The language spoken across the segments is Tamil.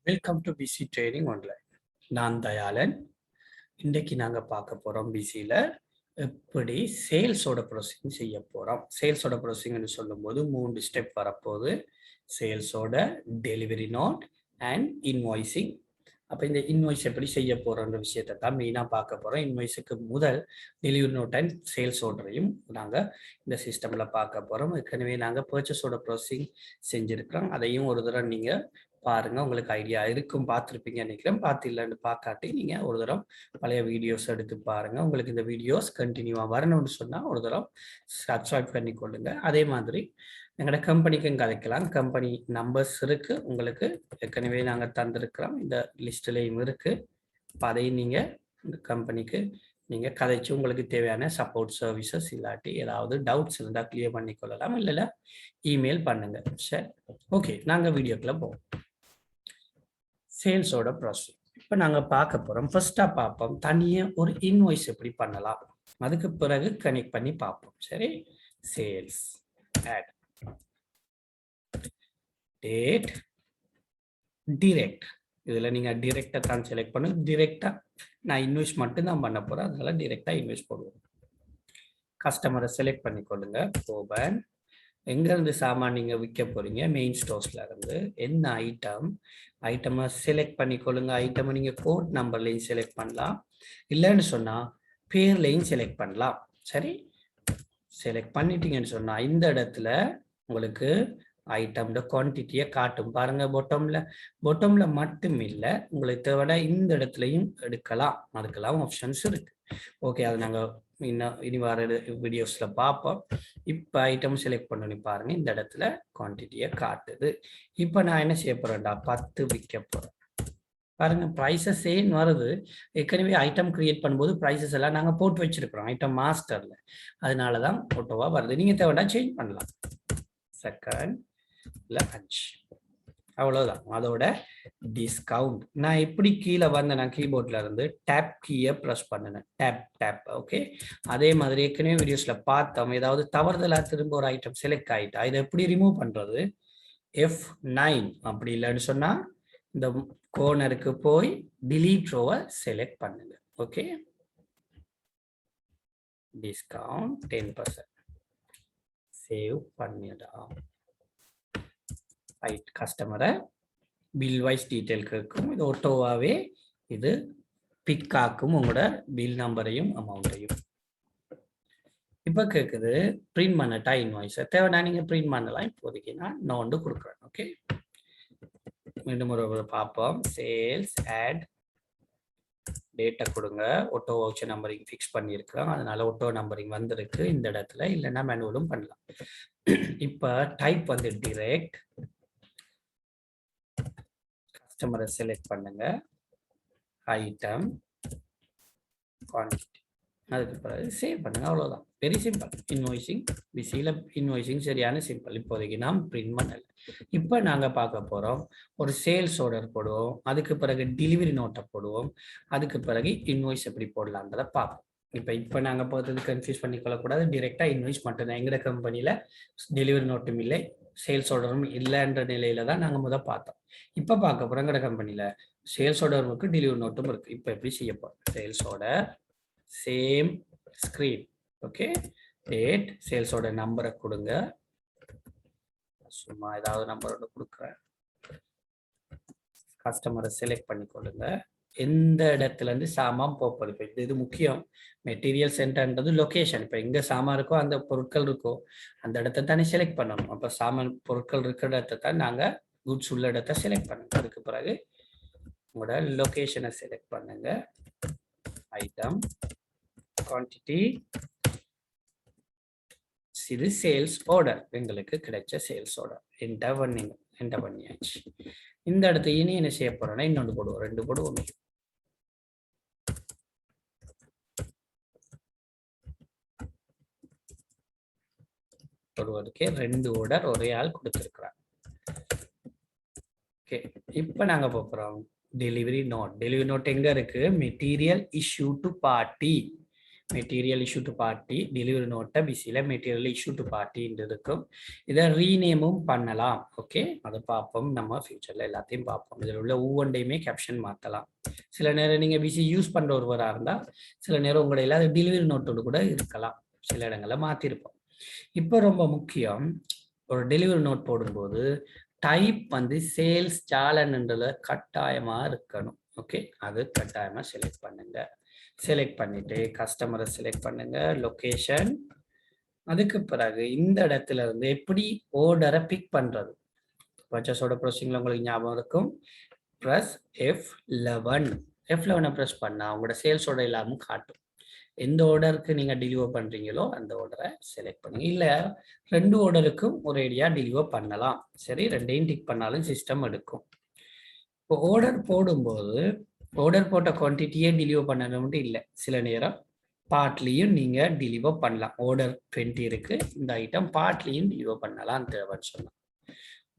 Welcome to PC training online. நான் தயாளன். இன்றைக்கு நாங்கள் பார்க்க போகிறோம் பிசியில் எப்படி சேல்ஸோட ப்ரொசீஜிங் செய்ய போகிறோம். சேல்ஸோட ப்ரொசீஜிங்னு சொல்லும்போது 3 ஸ்டெப் வரப்போகுது. சேல்ஸோட டெலிவரி நோட் அண்ட் இன்வாய்ஸிங். அப்போ இந்த இன்வாய்ஸ் எப்படி செய்ய போகிறோன்ற விஷயத்தை தான் மெயினாக பார்க்க போகிறோம். இன்வாய்ஸுக்கு முதல் டெலிவரி நோட் அண்ட் சேல்ஸ் ஆர்டரையும் நாங்கள் இந்த சிஸ்டமில் பார்க்க போகிறோம். ஏற்கனவே நாங்கள் பர்ச்சேஸோட ப்ரொசீஜிங் செஞ்சுருக்கிறோம். அதையும் ஒரு தடவை நீங்கள் பாருங்க, உங்களுக்கு ஐடியா இருக்கும். பார்த்துருப்பீங்க நினைக்கிறேன். பார்த்து இல்லைன்னு பார்க்காட்டி நீங்கள் ஒரு தடவை பழைய வீடியோஸ் எடுத்து பாருங்க. உங்களுக்கு இந்த வீடியோஸ் கண்டினியூவாக வரணும்னு சொன்னால் ஒரு தடவை சப்ஸ்கிரைப் பண்ணி கொள்ளுங்க. அதே மாதிரி எங்களோட கம்பெனிக்கும் கதைக்கலாம். கம்பெனி நம்பர்ஸ் இருக்கு, உங்களுக்கு ஏற்கனவே நாங்கள் தந்திருக்கிறோம், இந்த லிஸ்ட்லேயும் இருக்கு. இப்போ அதையும் நீங்கள் இந்த கம்பெனிக்கு நீங்கள் கதைச்சு உங்களுக்கு தேவையான சப்போர்ட் சர்வீசஸ் இல்லாட்டி ஏதாவது டவுட்ஸ் இருந்தால் கிளியர் பண்ணி கொள்ளலாம். இல்லைல்ல இமெயில் பண்ணுங்க. சரி, ஓகே, நாங்கள் வீடியோக்குள்ள போவோம். சேல்ஸோட ப்ராசஸ் இப்போ நாங்கள் பார்க்க போகிறோம். ஃபர்ஸ்ட்டாக பார்ப்போம் தனியாக ஒரு இன்வாய்ஸ் எப்படி பண்ணலாம். அதுக்கு பிறகு கனெக்ட் பண்ணி பார்ப்போம். சரி, சேல்ஸ் ஆட் டேட் டிரெக்ட். இதில் நீங்கள் டிரெக்டாக தான் செலக்ட் பண்ணு. டிரெக்டாக நான் இன்வாய்ஸ் மட்டும்தான் பண்ண போகிறேன், அதனால டிரெக்டாக இன்வாய்ஸ் போடுவோம். கஸ்டமரை செலக்ட் பண்ணிக்கொள்ளுங்க. கோபன் எங்கேருந்து சாமான் நீங்கள் விற்க போகிறீங்க, மெயின் ஸ்டோர்ஸில் இருந்து என்ன ஐட்டமை செலக்ட் பண்ணிக்கொள்ளுங்க. ஐட்டமை நீங்கள் கோட் நம்பர்லையும் செலக்ட் பண்ணலாம், இல்லைன்னு சொன்னால் பேர்லையும் செலக்ட் பண்ணலாம். சரி, செலக்ட் பண்ணிட்டீங்கன்னு சொன்னால் இந்த இடத்துல உங்களுக்கு ஐட்டம்ட குவான்டிட்டியை காட்டும். பாருங்க, பொட்டம்ல மட்டும் இல்லை, உங்களுக்கு தேவையான இந்த இடத்துலையும் எடுக்கலாம். அதுக்கெல்லாம் ஆப்ஷன்ஸ் இருக்கு. ஓகே, அது நாங்கள் இனி வர வீடியோஸ்ல பார்ப்போம். இப்போ ஐட்டம் செலக்ட் பண்ணி பாருங்க, இந்த இடத்துல குவான்டிட்டியை காட்டுது. இப்போ நான் என்ன செய்ய போறேன்டா, 10 விற்க போறேன். பாருங்க, ப்ரைஸஸ் சேம் வருது. ஏற்கனவே ஐட்டம் கிரியேட் பண்ணும்போது ப்ரைஸஸ் எல்லாம் நாங்கள் போட்டு வச்சிருக்கிறோம் ஐட்டம் மாஸ்டர்ல, அதனாலதான் போட்டோவா வருது. நீங்க தேவையா சேஞ்ச் பண்ணலாம். செகண்ட் இல்லை 5, அவ்வளவுதான். அதோட டிஸ்கவுண்ட் நான் எப்படி கீழே வந்தேன், நான் கீபோர்ட்ல இருந்து டேப் கீயை ப்ரெஸ் பண்ணினேன். டேப். ஓகே, அதே மாதிரி ஏற்கனவே வீடியோஸ்ல பார்த்தோம். ஏதாவது தவறுதலா திரும்ப ஒரு ஐட்டம் செலக்ட் ஆயிட்டா இதை எப்படி ரிமூவ் பண்றது, F9. அப்படி இல்லைன்னு சொன்னா இந்த கோர்னருக்கு போய் delete ரோவை செலக்ட் பண்ணுங்க. Okay, discount 10%. சேவ் பண்ணிடலாம். ரைட், கஸ்டமரை பில் வைஸ் டீட்டெயில் கேட்கும். இது ஆட்டோவாகவே இது பிக் ஆக்கும் உங்களோட பில் நம்பரையும் அமௌண்ட்டையும். இப்போ கேட்குது பிரிண்ட் பண்ணட்டா இன்வாய்ஸை. தேவைன்னா நீங்கள் பிரிண்ட் பண்ணலாம். இப்போதைக்கு நான் நோண்டு கொடுக்குறேன். ஓகே, மீண்டும் ஒரு பார்ப்போம். சேல்ஸ் ஆட் டேட்டா கொடுங்க. ஆட்டோ வவுச்சர் நம்பரிங் ஃபிக்ஸ் பண்ணியிருக்கிறோம், அதனால ஆட்டோ நம்பரிங் வந்திருக்கு இந்த இடத்துல. இல்லைன்னா மேனுவலும் பண்ணலாம். இப்போ டைப் வந்து டிரெக்ட். கஸ்டமரை செலக்ட் பண்ணுங்க, ஐட்டம் குவான்டிட்டி, அதுக்கு பிறகு சேவ் பண்ணுங்க. அவ்வளோதான், வெரி சிம்பிள். இன்வாய்சிங் பிசியில் இன்வாய்சிங் சரியான சிம்பிள். இப்போதைக்கு நாம் பிரிண்ட் பண்ணல. இப்போ நாங்கள் பார்க்க போகிறோம் ஒரு சேல்ஸ் ஆர்டர் போடுவோம், அதுக்கு பிறகு டெலிவரி நோட்டை போடுவோம், அதுக்கு பிறகு இன்வாய்ஸ் எப்படி போடலான்றதை பார்ப்போம். இப்போ நாங்கள் பார்த்தது கன்ஃபியூஸ் பண்ணிக்கொள்ளக்கூடாது. டிரெக்டாக இன்வாய்ஸ் மட்டும்தான். எங்களோட கம்பெனியில் டெலிவரி நோட்டும் இல்லை, சேல்ஸ் ஆர்டரும் இல்லைன்ற நிலையில தான் நாங்கள் முதல் பார்த்தோம். இப்போ பார்க்க போகிறோம் எங்களோட கம்பெனியில் சேல்ஸ் ஆர்டருக்கு டெலிவரி நோட்டும் இருக்கு. இப்போ எப்படி செய்ய போகிறோம், sales order same screen. Okay, date சேல்ஸோட நம்பரை கொடுங்க. சும்மா ஏதாவது நம்பர் ஒன்று கொடுக்குறேன். கஸ்டமரை செலக்ட் பண்ணிக்கொள்ளுங்க. எந்த இடத்துல இருந்து சாமான் போகுது. இப்போ இது முக்கியம். மெட்டீரியல் சென்டர்ன்றது லொகேஷன். இப்போ எங்க சாமான் இருக்கோ அந்த பொருட்கள் இருக்கோ அந்த இடத்த தானே செலக்ட் பண்ணணும். அப்போ சாமான் பொருட்கள் இருக்கிற இடத்த தான் நாங்கள் குட்ஸ் உள்ள இடத்த செலக்ட் பண்ணுங்க. அதுக்கு பிறகு உங்களோட லொகேஷனை செலக்ட் பண்ணுங்க. ஐட்டம் குவான்டிட்டி, இது சேல்ஸ் ஆர்டர், எங்களுக்கு கிடைச்ச சேல்ஸ் ஆர்டர். என்டர் பண்ணியாச்சு. இந்த இடத்த இனி என்ன செய்ய போறோம்னா இன்னொன்று போடுவோம், 2 போடுவோம். போடுவதற்கே 2 ஆர்டர் ஒரே ஆள் கொடுத்துருக்கிறார். ஓகே, இப்போ நாங்க போறோம் டெலிவரி நோட். டெலிவரி நோட் எங்க இருக்கு, material issue to party. Material issue to party, delivery நோட்டை பிசியில் மெட்டீரியல் இஷ்யூ டு பார்ட்டின்னு இருக்கும். இதை ரீநேமும் பண்ணலாம். ஓகே, அதை பார்ப்போம். நம்ம ஃபியூச்சரில் எல்லாத்தையும் பார்ப்போம். இதில் உள்ள ஒவ்வொன்றையுமே கேப்ஷன் மாற்றலாம். சில நேரம் நீங்கள் பிசி யூஸ் பண்ணுற ஒருவராக இருந்தால் சில நேரம் உங்களை இல்லாத டெலிவரி நோட்டோடு கூட இருக்கலாம். சில இடங்களில் மாற்றிருப்போம். இப்போ ரொம்ப முக்கியம், ஒரு டெலிவரி நோட் போடும்போது டைப் வந்து சேல்ஸ் சாலன்ன்றதுல கட்டாயமாக இருக்கணும். ஓகே, அது கட்டாயமாக செலக்ட் பண்ணுங்க. செலக்ட் பண்ணிட்டு கஸ்டமரை செலக்ட் பண்ணுங்க, லொகேஷன். அதுக்கு பிறகு இந்த இடத்துல இருந்து எப்படி ஆர்டரை பிக் பண்றது, பர்ச்சேஸோட ப்ரோசிங்ல உங்களுக்கு ஞாபகம் இருக்கும். ப்ரெஸ் F11 ப்ரெஸ் பண்ணா உங்களோட சேல்ஸோட எல்லாமும் காட்டும். எந்த ஆர்டருக்கு நீங்க டெலிவர் பண்றீங்களோ அந்த ஆர்டரை செலக்ட் பண்ணுங்க. இல்ல 2 ஆர்டருக்கும் ஒரேடியா டெலிவர் பண்ணலாம். சரி, 2ஐயும் டிக் பண்ணாலும் சிஸ்டம் எடுக்கும். இப்போ ஆர்டர் போடும்போது ஆர்டர் போட்ட குவான்டிட்டியே டெலிவர் பண்ணணும்னு இல்லை. சில நேரம் பார்ட்லியும் நீங்க டெலிவர் பண்ணலாம். ஆர்டர் 20 இருக்கு, இந்த ஐட்டம் பார்ட்லியும் டெலிவர் பண்ணலாம் தேவைன்னு சொன்னா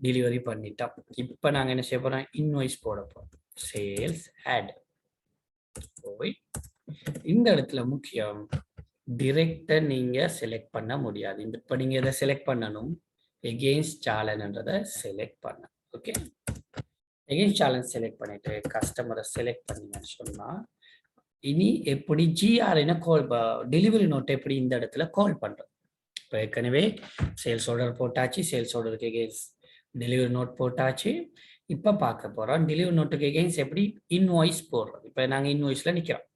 டெலிவரி பண்ணிட்டோம். இப்போ நாங்க என்ன செய்ய போறோம், இன்வாய்ஸ் போட போறோம். சேல்ஸ் ஆட் போய் இந்த இடத்துல முக்கியம், டிரெக்டா நீங்க செலக்ட் பண்ண முடியாது. இப்போ நீங்க எதை செலக்ட் பண்ணணும், எகெயின்ஸ்ட் சாலன்ன்றதை செலக்ட் பண்ண. ஓகே, எகெயின்ஸ்ட் சாலன் செலக்ட் பண்ணிட்டு கஸ்டமரை செலக்ட் பண்ணீங்கன்னு சொன்னா இனி எப்படி ஜிஆர்என கால், டெலிவரி நோட் எப்படி இந்த இடத்துல கால் பண்றது. இப்போ ஏற்கனவே சேல்ஸ் ஆர்டர் போட்டாச்சு, சேல்ஸ் ஆர்டருக்கு எகெயின்ஸ்ட் டெலிவரி நோட் போட்டாச்சு. இப்போ பார்க்க போறோம் டெலிவரி நோட்டுக்கு எகெயின்ஸ்ட் எப்படி இன்வாய்ஸ் போடுறது. இப்போ நாங்கள் இன்வாய்ஸ்ல நிற்கிறோம்.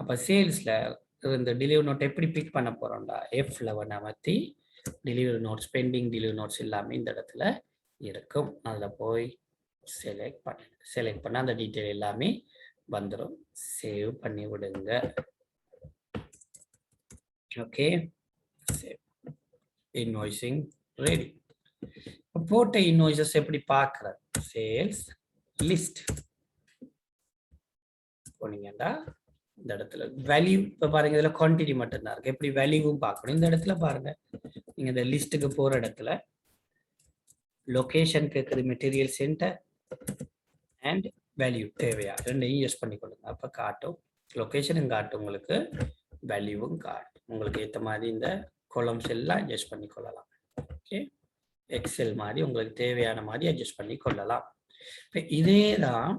அப்போ சேல்ஸ்ல இந்த டெலிவரி நோட் எப்படி பிக் பண்ண போறோம்டா, F11 அமர்த்தி delivery notes, pending delivery notes எல்லாமே இந்த இடத்துல இருக்கும். அதில் போய் செலக்ட் பண்ண அந்த டீட்டெயில் எல்லாமே வந்துடும். சேவ் பண்ணி விடுங்க. Okay, save. Invoicing ready. போட்ட இன்வாய்ஸஸ் எப்படி பார்க்கறது, சேல்ஸ் லிஸ்ட் போனீங்கன்னா இந்த இடத்துல வேல்யூ. இப்போ பாருங்க, இதுல குவான்டிட்டி மட்டும்தான் இருக்கு. எப்படி வேல்யூவும் பார்க்கணும். இந்த இடத்துல பாருங்க, நீங்க இந்த லிஸ்ட்டுக்கு போற இடத்துல லொகேஷன் கேட்குது, மெட்டீரியல் சென்டர் அண்ட் வேல்யூ தேவையா, ரெண்டையும் யூஸ் பண்ணிக்கொள்ளுங்க. அப்போ காட்டும், லொகேஷனும் காட்டும், உங்களுக்கு வேல்யூவும் காட்டும். உங்களுக்கு ஏற்ற மாதிரி இந்த காலம்ஸ் எல்லாம் அட்ஜஸ்ட் பண்ணி கொள்ளலாம். ஓகே, எக்ஸல் மாதிரி உங்களுக்கு தேவையான மாதிரி அட்ஜஸ்ட் பண்ணி கொள்ளலாம். இப்போ இதே தான்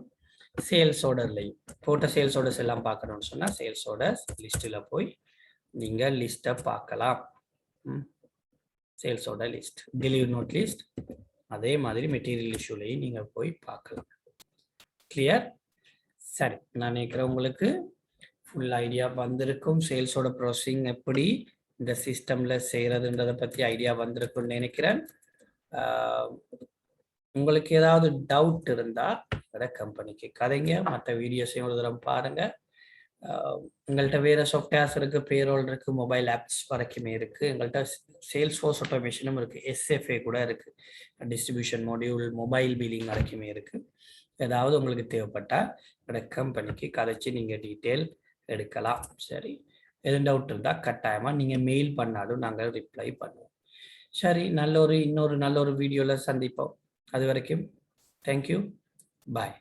சேல்ஸ் ஆர்டர்லையும் போட்ட சேல்ஸ் ஆர்டர்ஸ் எல்லாம் பார்க்கணும்னு சொன்னால் சேல்ஸ் ஆர்டர்ஸ் லிஸ்ட்டில் போய் நீங்கள் லிஸ்ட்டை பார்க்கலாம். Sales order list, delivery note list, அதே மாதிரி மெட்டீரியல் இஷ்யூலையும் நீங்கள் போய் பார்க்கலாம். கிளியர்? சரி, நான் நினைக்கிறேன் உங்களுக்கு ஃபுல் ஐடியா வந்திருக்கும். சேல்ஸோட ப்ராசஸிங் எப்படி இந்த சிஸ்டமில் செய்கிறதுன்றதை பற்றி ஐடியா வந்திருக்குன்னு நினைக்கிறேன். உங்களுக்கு ஏதாவது டவுட் இருந்தால் வேற கம்பெனிக்கு கதைங்க, மற்ற வீடியோஸையும் ஒரு தரம் பாருங்க. உங்கள்கிட்ட வேற சாஃப்ட்வேர்ஸ் இருக்கு, பேரோல் இருக்கு, மொபைல் ஆப்ஸ் வரைக்குமே இருக்கு. எங்கள்கிட்ட சேல்ஸ் ஃபோர்ஸ் ஆட்டோமேஷனும் இருக்கு, SFA கூட இருக்கு, டிஸ்ட்ரிபியூஷன் மாடியூல், மொபைல் பில்லிங் வரைக்குமே இருக்கு. ஏதாவது உங்களுக்கு தேவைப்பட்டா என்னோட கம்பெனிக்கு கதைச்சு நீங்க டீட்டெயில் எடுக்கலாம். சரி, எதுவும் டவுட் இருந்தால் கட்டாயமா நீங்க மெயில் பண்ணாலும் நாங்கள் ரிப்ளை பண்ணுவோம். சரி, இன்னொரு நல்ல ஒரு வீடியோல சந்திப்போம். அது வரைக்கும் தேங்க்யூ, பாய்.